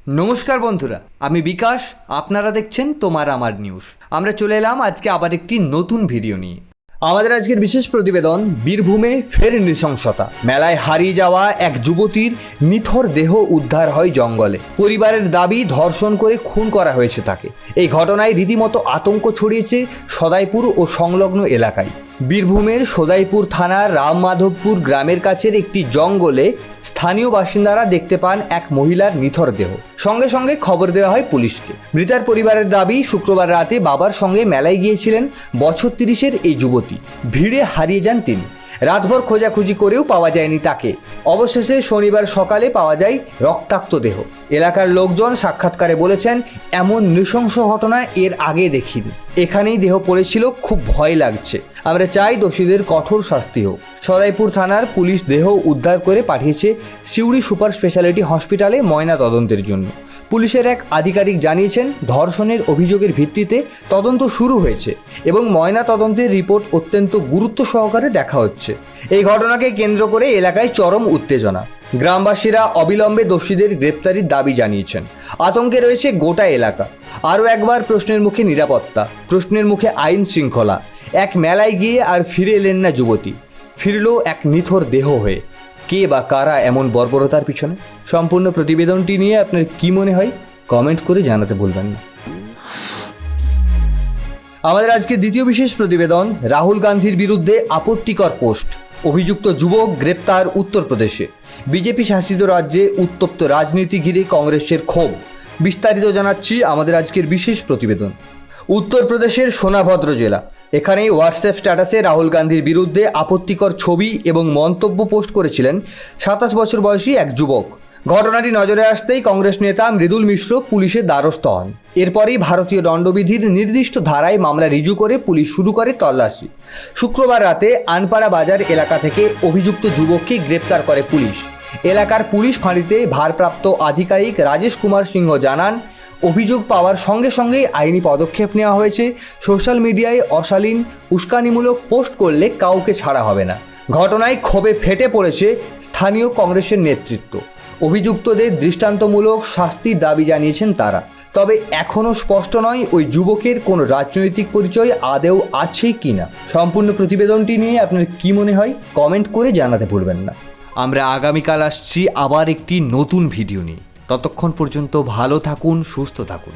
নমস্কার বন্ধুরা, আমি বিকাশ। আপনারা দেখছেন তোমার আমার নিউজ। আমরা চলে এলাম আজকে আবার একটি নতুন ভিডিও নিয়ে। আমাদের আজকের বিশেষ প্রতিবেদন, বীরভূমে ফের নৃশংসতা। মেলায় হারিয়ে যাওয়া এক যুবতীর নিথর দেহ উদ্ধার হয় জঙ্গলে। পরিবারের দাবি, ধর্ষণ করে খুন করা হয়েছে তাকে। এই ঘটনায় রীতিমতো আতঙ্ক ছড়িয়েছে সদাইপুর ও সংলগ্ন এলাকায়। বীরভূমের সদাইপুর থানার রামমাধবপুর গ্রামের কাছের একটি জঙ্গলে স্থানীয় বাসিন্দারা দেখতে পান এক মহিলার নিথর দেহ। সঙ্গে সঙ্গে খবর দেওয়া হয় পুলিশকে। মৃতার পরিবারের দাবি, শুক্রবার রাতে বাবার সঙ্গে মেলায় গিয়েছিলেন বছর 30-এর এই যুবতী। ভিড়ে হারিয়ে যান তিনি। রাতভর খোঁজাখুঁজি করেও পাওয়া যায়নি তাকে। অবশেষে শনিবার সকালে পাওয়া যায় রক্তাক্ত দেহ। এলাকার লোকজন সাক্ষাৎকারে বলেছেন, এমন নৃশংস ঘটনা এর আগে দেখিনি। এখানেই দেহ পড়েছিল, খুব ভয় লাগছে। আমরা চাই দোষীদের কঠোর শাস্তি হোক। সদাইপুর থানার পুলিশ দেহ উদ্ধার করে পাঠিয়েছে সিউড়ি সুপার স্পেশালিটি হসপিটালে ময়না তদন্তের জন্য। পুলিশের এক আধিকারিক জানিয়েছেন, ধর্ষণের অভিযোগের ভিত্তিতে তদন্ত শুরু হয়েছে এবং ময়না তদন্তের রিপোর্ট অত্যন্ত গুরুত্ব সহকারে দেখা হচ্ছে। এই ঘটনাকে কেন্দ্র করে এলাকায় চরম উত্তেজনা। গ্রামবাসীরা অবিলম্বে দোষীদের গ্রেপ্তারির দাবি জানিয়েছেন। আতঙ্কে রয়েছে গোটা এলাকা। আরও একবার প্রশ্নের মুখে নিরাপত্তা, প্রশ্নের মুখে আইন শৃঙ্খলা। এক মেলায় গিয়ে আর ফিরে এলেন না যুবতী, ফিরল এক নিথর দেহ হয়ে। কে বা কারা এমন বর্বরতার পিছনে? সম্পূর্ণ প্রতিবেদনটি নিয়ে আপনার কি মনে হয় কমেন্ট করে জানাতে ভুলবেন না। আমাদের আজকে দ্বিতীয় বিশেষ প্রতিবেদন, রাহুল গান্ধীর বিরুদ্ধে আপত্তিকর পোস্ট। অভিযুক্ত যুবক গ্রেপ্তার উত্তরপ্রদেশে। বিজেপি শাসিত রাজ্যে উত্তপ্ত রাজনীতি ঘিরে কংগ্রেসের ক্ষোভ। বিস্তারিত জানাচ্ছি আমাদের আজকের বিশেষ প্রতিবেদন। উত্তরপ্রদেশের সোনাভদ্র জেলা। এখানেই হোয়াটসঅ্যাপ স্ট্যাটাসে রাহুল গান্ধীর বিরুদ্ধে আপত্তিকর ছবি এবং মন্তব্য পোস্ট করেছিলেন 27 বছর বয়সী এক যুবক। ঘটনাটি নজরে আসতেই কংগ্রেস নেতা মৃদুল মিশ্র পুলিশের দ্বারস্থ হন। এরপরই ভারতীয় দণ্ডবিধির নির্দিষ্ট ধারায় মামলা রিজু করে পুলিশ শুরু করে তল্লাশি। শুক্রবার রাতে আনপাড়া বাজার এলাকা থেকে অভিযুক্ত যুবককে গ্রেপ্তার করে পুলিশ। এলাকার পুলিশ ফাঁড়িতে ভারপ্রাপ্ত আধিকারিক রাজেশ কুমার সিংহ জানান, অভিযোগ পাওয়ার সঙ্গে সঙ্গেই আইনি পদক্ষেপ নেওয়া হয়েছে। সোশ্যাল মিডিয়ায় অশালীন উস্কানিমূলক পোস্ট করলে কাউকে ছাড়া হবে না। ঘটনায় ক্ষোভে ফেটে পড়েছে স্থানীয় কংগ্রেসের নেতৃত্ব। অভিযুক্তদের দৃষ্টান্তমূলক শাস্তির দাবি জানিয়েছেন তারা। তবে এখনও স্পষ্ট নয় ওই যুবকের কোনো রাজনৈতিক পরিচয় আদৌ আছে কি না। সম্পূর্ণ প্রতিবেদনটি নিয়ে আপনার কি মনে হয় কমেন্ট করে জানাতে ভুলবেন না। আমরা আগামীকাল আসছি আবার একটি নতুন ভিডিও নিয়ে। ততক্ষণ পর্যন্ত ভালো থাকুন, সুস্থ থাকুন।